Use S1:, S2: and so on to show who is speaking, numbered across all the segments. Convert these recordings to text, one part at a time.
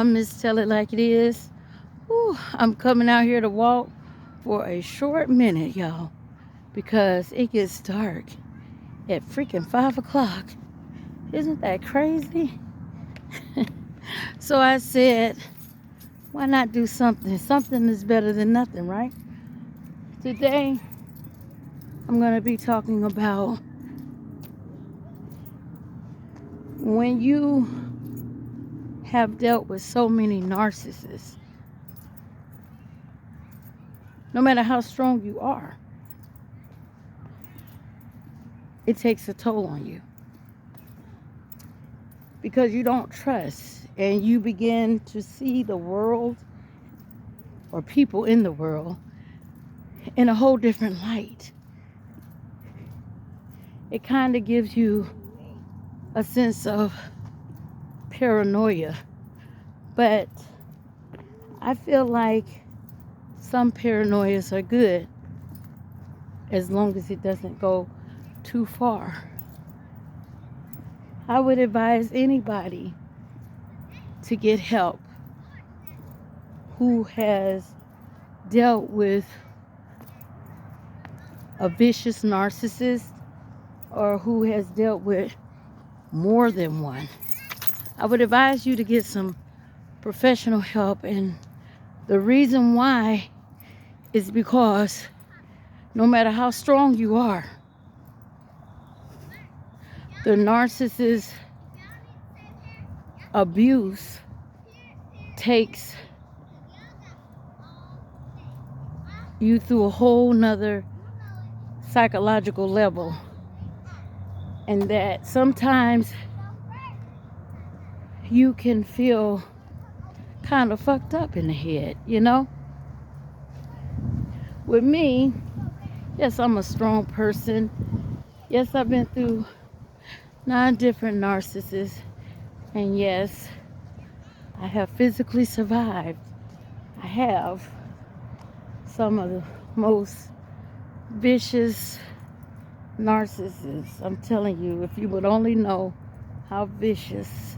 S1: I'm Miss Tell It Like It Is. Ooh, I'm coming out here to walk for a short minute, y'all, because it gets dark at freaking 5 o'clock. Isn't that crazy? So I said, why not do something? Something is better than nothing, right? Today, I'm going to be talking about when you have dealt with so many narcissists, no matter how strong you are, it takes a toll on you because you don't trust and you begin to see the world or people in the world in a whole different light. It kind of gives you a sense of paranoia, but I feel like some paranoias are good as long as it doesn't go too far. I would advise anybody to get help who has dealt with a vicious narcissist or who has dealt with more than one. I would advise you to get some professional help, and the reason why is because no matter how strong you are, the narcissist abuse takes you through a whole nother psychological level, and that sometimes you can feel kind of fucked up in the head, you know? With me, yes, I'm a strong person. Yes, I've been through 9 different narcissists, and yes, I have physically survived. I have some of the most vicious narcissists. I'm telling you, if you would only know how vicious.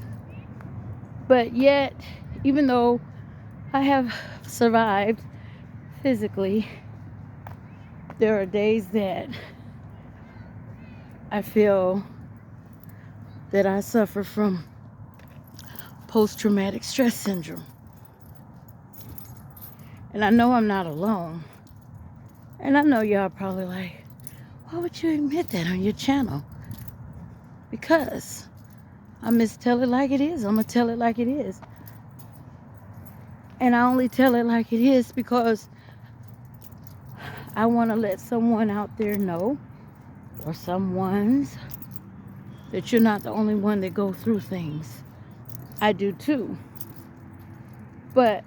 S1: But yet, even though I have survived physically, there are days that I feel that I suffer from post-traumatic stress syndrome. And I know I'm not alone. And I know y'all probably like, why would you admit that on your channel? Because I Miss Tell It Like It Is. I'm going to tell it like it is. And I only tell it like it is because I want to let someone out there know, or someone's, that you're not the only one that go through things. I do too. But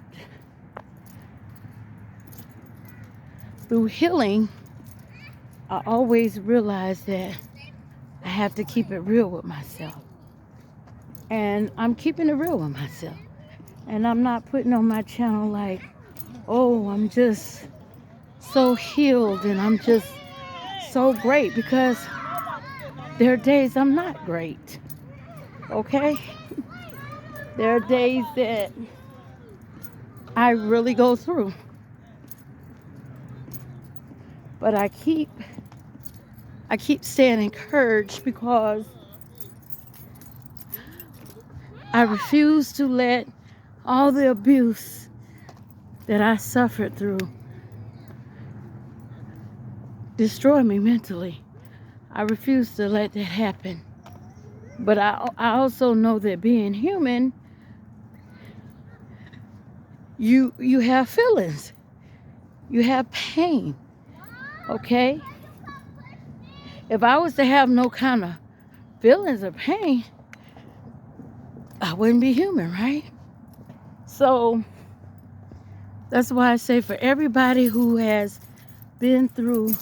S1: through healing, I always realize that I have to keep it real with myself. And I'm keeping it real with myself. And I'm not putting on my channel like, oh, I'm just so healed and I'm just so great, because there are days I'm not great. Okay? There are days that I really go through. But I keep staying encouraged because I refuse to let all the abuse that I suffered through destroy me mentally. I refuse to let that happen. But I also know that being human, you have feelings. You have pain. Okay? If I was to have no kind of feelings of pain, I wouldn't be human, right? So that's why I say, for everybody who has been through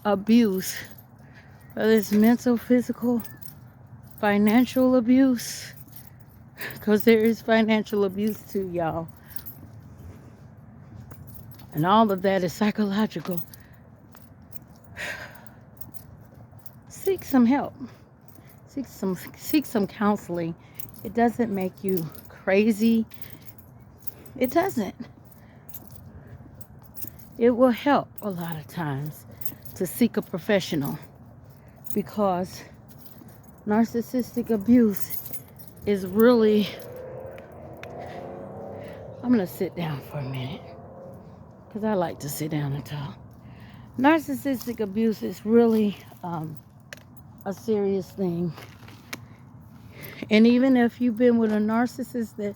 S1: abuse, whether it's mental, physical, financial abuse, because there is financial abuse too, y'all. And all of that is psychological. Seek some help. Seek some counseling. It doesn't make you crazy. It doesn't. It will help a lot of times to seek a professional, because narcissistic abuse is really... I'm going to sit down for a minute because I like to sit down and talk. Narcissistic abuse is really a serious thing. And even if you've been with a narcissist that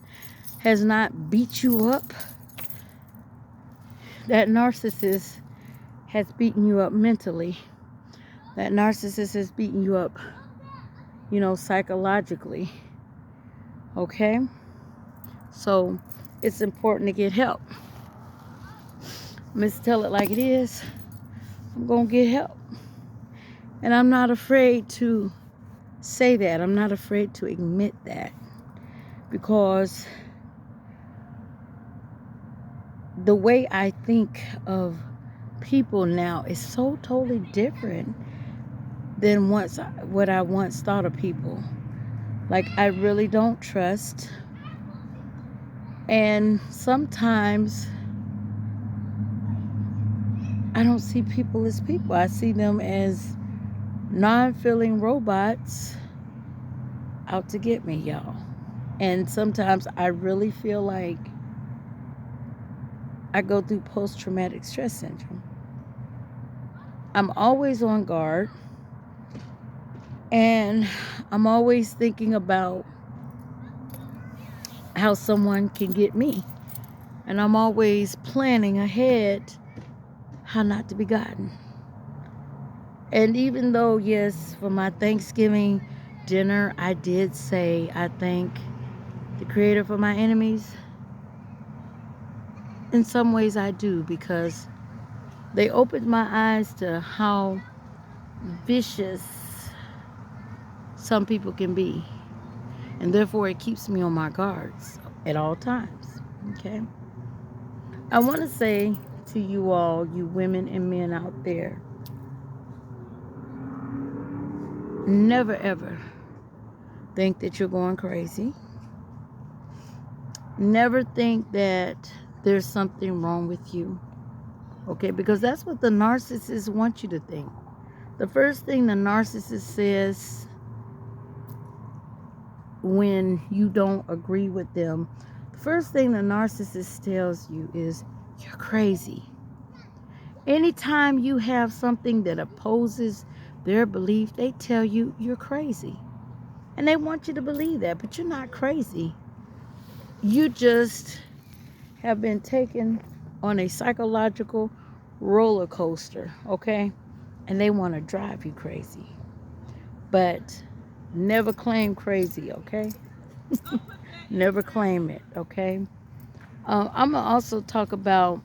S1: has not beat you up, that narcissist has beaten you up mentally. That narcissist has beaten you up, psychologically. Okay? So it's important to get help. Let's tell it like it is. I'm going to get help. And I'm not afraid to say that. I'm not afraid to admit that. Because the way I think of people now is so totally different than what I once thought of people. Like, I really don't trust. And sometimes I don't see people as people. I see them as non-feeling robots out to get me, y'all. And sometimes I really feel like I go through post-traumatic stress syndrome. I'm always on guard. And I'm always thinking about how someone can get me. And I'm always planning ahead how not to be gotten. And even though, yes, for my Thanksgiving dinner, I did say I thank the Creator for my enemies, in some ways I do, because they opened my eyes to how vicious some people can be. And therefore, it keeps me on my guards at all times. Okay? I want to say to you all, you women and men out there, never ever think that you're going crazy. Never think that there's something wrong with you. Okay? Because that's what the narcissist wants you to think. The first thing the narcissist says when you don't agree with them, the first thing the narcissist tells you is, you're crazy. Anytime you have something that opposes their belief, they tell you you're crazy. And they want you to believe that, but you're not crazy. You just have been taken on a psychological roller coaster, okay? And they want to drive you crazy. But never claim crazy, okay? Never claim it, okay? I'm going to also talk about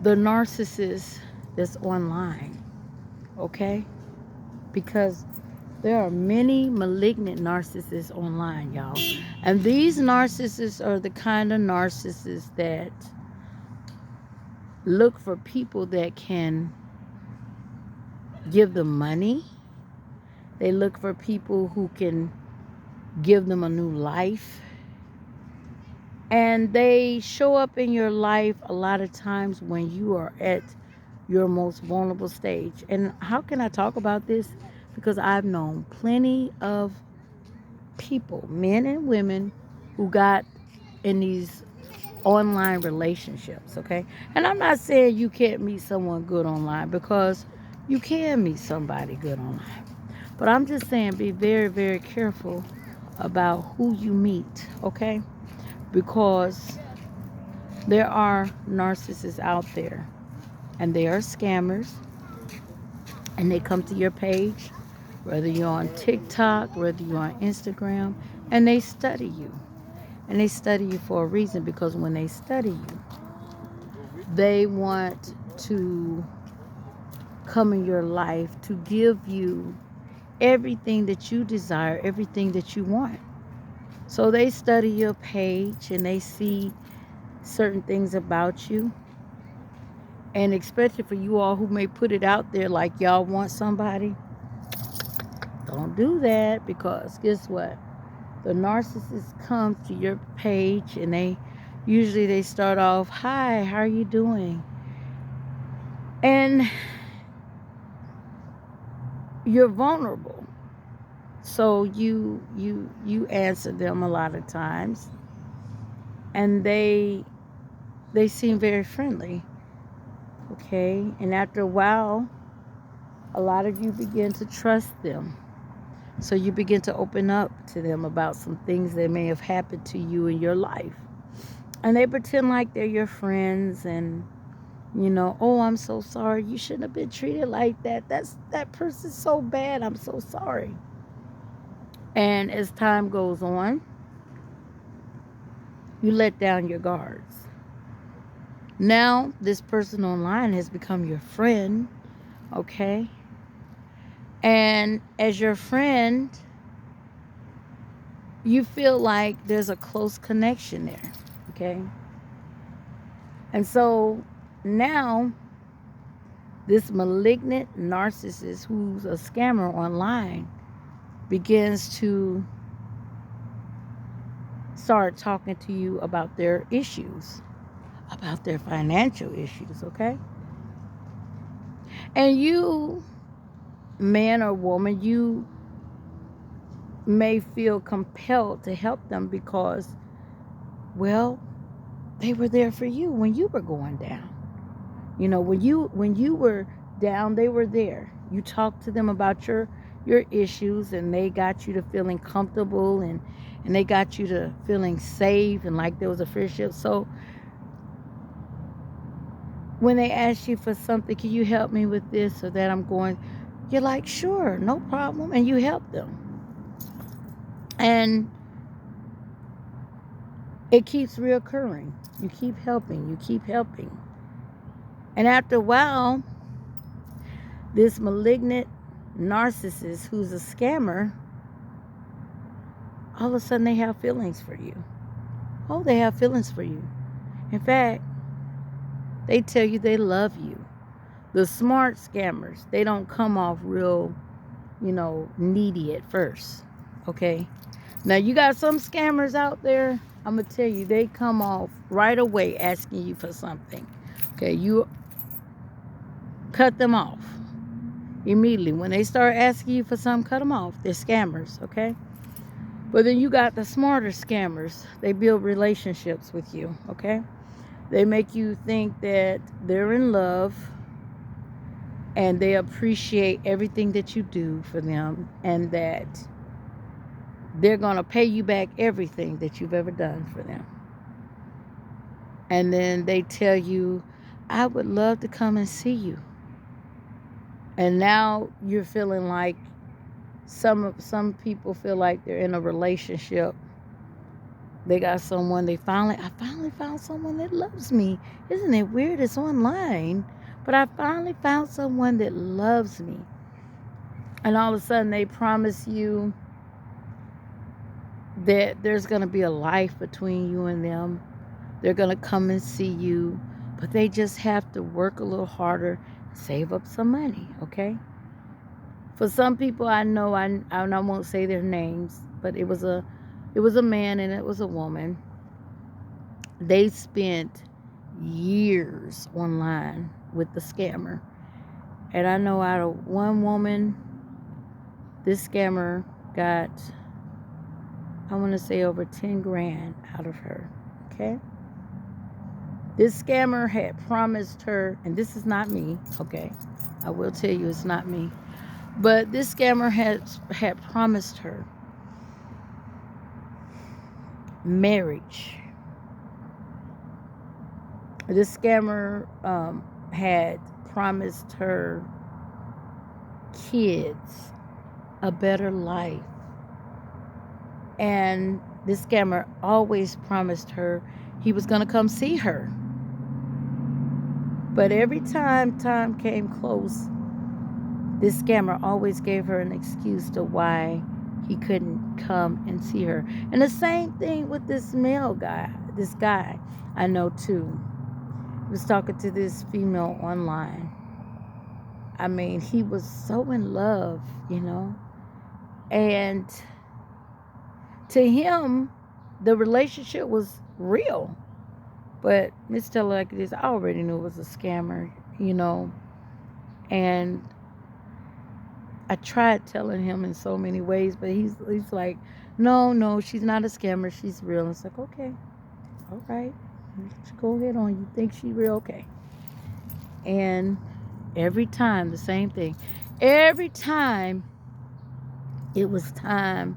S1: the narcissist that's online, okay? Because there are many malignant narcissists online, y'all. And these narcissists are the kind of narcissists that look for people that can give them money. They look for people who can give them a new life. And they show up in your life a lot of times when you are at your most vulnerable stage. And how can I talk about this? Because I've known plenty of people, men and women, who got in these online relationships, okay? And I'm not saying you can't meet someone good online, because you can meet somebody good online. But I'm just saying, be very, very careful about who you meet, okay? Because there are narcissists out there, and they are scammers, and they come to your page, whether you're on TikTok, whether you're on Instagram, and they study you. And they study you for a reason, because when they study you, they want to come in your life to give you everything that you desire, everything that you want. So they study your page and they see certain things about you. And especially for you all who may put it out there like y'all want somebody, don't do that, because guess what? The narcissist comes to your page and they start off, "Hi, how are you doing?" And you're vulnerable. So you answer them a lot of times, and they seem very friendly. Okay? And after a while, a lot of you begin to trust them. So you begin to open up to them about some things that may have happened to you in your life. And they pretend like they're your friends and "Oh, I'm so sorry. You shouldn't have been treated like that. That person's so bad. I'm so sorry." And as time goes on, you let down your guards. Now, this person online has become your friend, okay? And as your friend, you feel like there's a close connection there, okay? And so now, this malignant narcissist who's a scammer online begins to start talking to you about their issues, about their financial issues, okay? And you, man or woman, you may feel compelled to help them because, well, they were there for you when you were going down. When you were down, they were there. You talked to them about your issues, and they got you to feeling comfortable, and they got you to feeling safe and like there was a friendship. So when they ask you for something, "Can you help me with this or that?" You're like, "Sure, no problem," and you help them. And it keeps reoccurring. You keep helping, you keep helping. And after a while, this malignant narcissist who's a scammer, all of a sudden they have feelings for you. Oh, they have feelings for you. In fact, they tell you they love you. The smart scammers, they don't come off real, needy at first. Okay? Now, you got some scammers out there, I'm going to tell you, they come off right away asking you for something. Okay? You cut them off immediately. When they start asking you for something, cut them off. They're scammers, okay? But then you got the smarter scammers. They build relationships with you, okay? They make you think that they're in love and they appreciate everything that you do for them, and that they're going to pay you back everything that you've ever done for them. And then they tell you, "I would love to come and see you." And now you're feeling like some people feel like they're in a relationship. They got someone, I finally found someone that loves me. Isn't it weird? It's online, but I finally found someone that loves me. And all of a sudden they promise you that there's going to be a life between you and them. They're going to come and see you, but they just have to work a little harder, save up some money, okay? For some people I know, I won't say their names, but it was a man and it was a woman. They spent years online with the scammer. And I know out of one woman, this scammer got, I want to say, over 10 grand out of her, okay? This scammer had promised her, and this is not me, okay? I will tell you it's not me. But this scammer had promised her marriage. This scammer had promised her kids, a better life. And this scammer always promised her he was going to come see her. But every time came close, this scammer always gave her an excuse to why he couldn't come and see her. And the same thing with this guy I know too. He was talking to this female online. I mean, he was so in love, and To him, the relationship was real. But Miss Tell Like It Is, I already knew it was a scammer, you know. And I tried telling him in so many ways, but he's like, no, she's not a scammer. She's real. It's like, okay, all right, go ahead on. You think she's real? Okay. And every time, the same thing. Every time it was time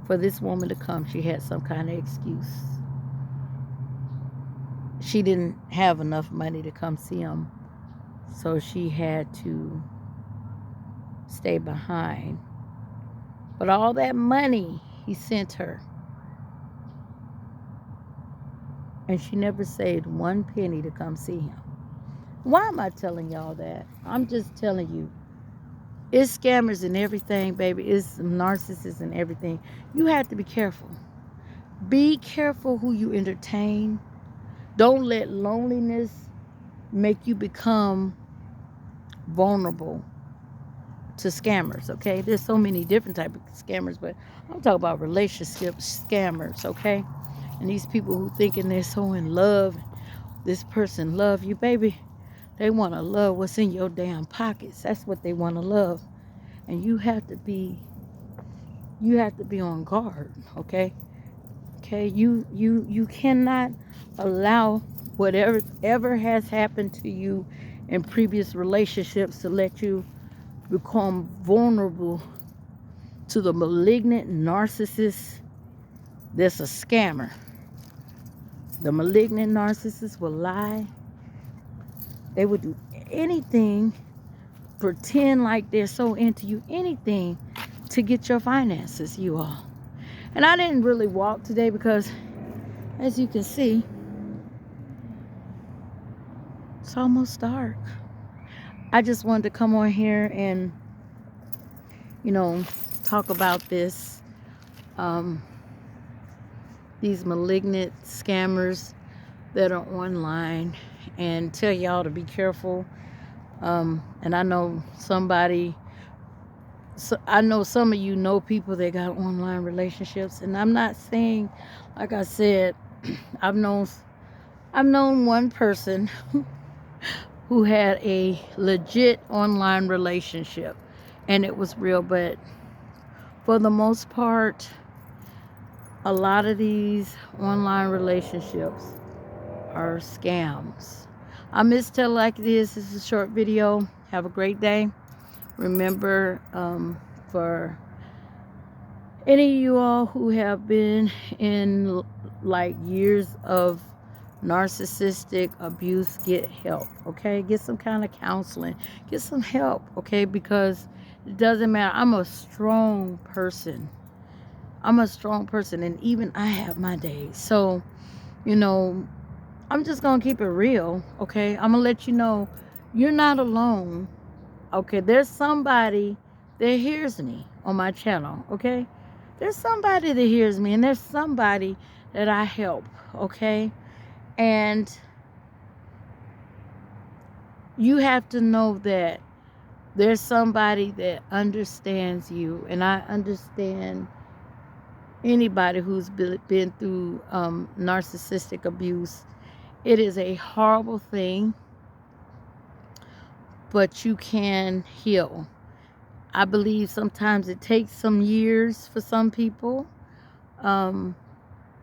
S1: for this woman to come, she had some kind of excuse. She didn't have enough money to come see him, so she had to stay behind. But all that money he sent her, and she never saved one penny to come see him. Why am I telling y'all that? I'm just telling you. It's scammers and everything, baby. It's narcissists and everything. You have to be careful. Be careful who you entertain. Don't let loneliness make you become vulnerable to scammers, okay? There's so many different types of scammers, but I'm talking about relationship scammers, okay? And these people who thinking they're so in love, this person love you, baby. They want to love what's in your damn pockets. That's what they want to love. And you have to be on guard, okay? Okay, you cannot allow whatever ever has happened to you in previous relationships to let you become vulnerable to the malignant narcissist that's a scammer. The malignant narcissist will lie. They will do anything, pretend like they're so into you, anything to get your finances, you all. And I didn't really walk today because, as you can see, it's almost dark. I just wanted to come on here and, talk about this. These malignant scammers that are online, and tell y'all to be careful. And I know I know some of you know people that got online relationships, and I'm not saying, like I said, I've known one person who had a legit online relationship, and it was real. But for the most part, a lot of these online relationships are scams. I Miss Tell Like It Is. This is a short video. Have a great day. Remember, for any of you all who have been in like years of narcissistic abuse, get help, okay? Get some kind of counseling. Get some help, okay? Because it doesn't matter. I'm a strong person, and even I have my days. So, I'm just gonna keep it real, okay? I'm gonna let you know you're not alone, okay? There's somebody that hears me on my channel, okay? There's somebody that hears me, and there's somebody that I help, okay? And you have to know that there's somebody that understands you, and I understand anybody who's been through narcissistic abuse. It is a horrible thing, but you can heal. I believe sometimes it takes some years for some people. And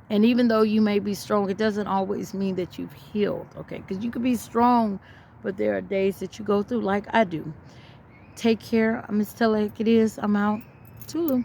S1: even though you may be strong, it doesn't always mean that you've healed, okay? Because you could be strong, but there are days that you go through like I do. Take care. I'm Miss Tell Like It Is. I'm out. Tulu.